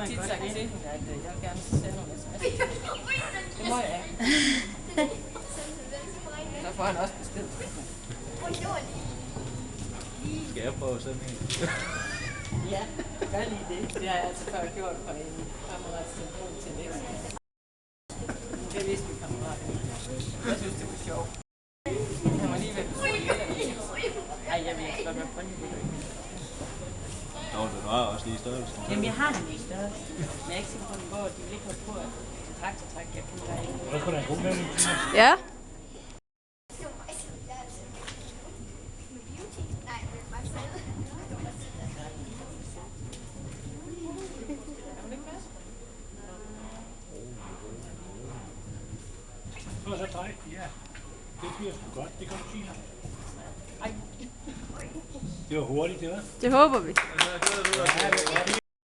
tit sagt til hende, at jeg vil gerne sende nogle sms'er. Det må jeg ikke. Så får han også besked. Skal jeg prøve sådan en? Ja, gør lige det. Det har jeg altså før gjort for en kammerats telefon til Lex. Det vidste min kammerat. Jeg synes, det var sjovt. Han var lige ved at bestille. Ej, jeg vil ikke spørge mig på det. Nå, du har også lige størrelse. Jamen, jeg har den lige størrelse. Men jeg er ikke sikker på, at den går. De ligger på traktortræk. Jeg kan ikke. Hvad kunne der en god med? Ja. Så træk, ja. Det bliver sgu godt, det kan du sige. Det var hurtigt, det var. Det håber vi. Altså, det var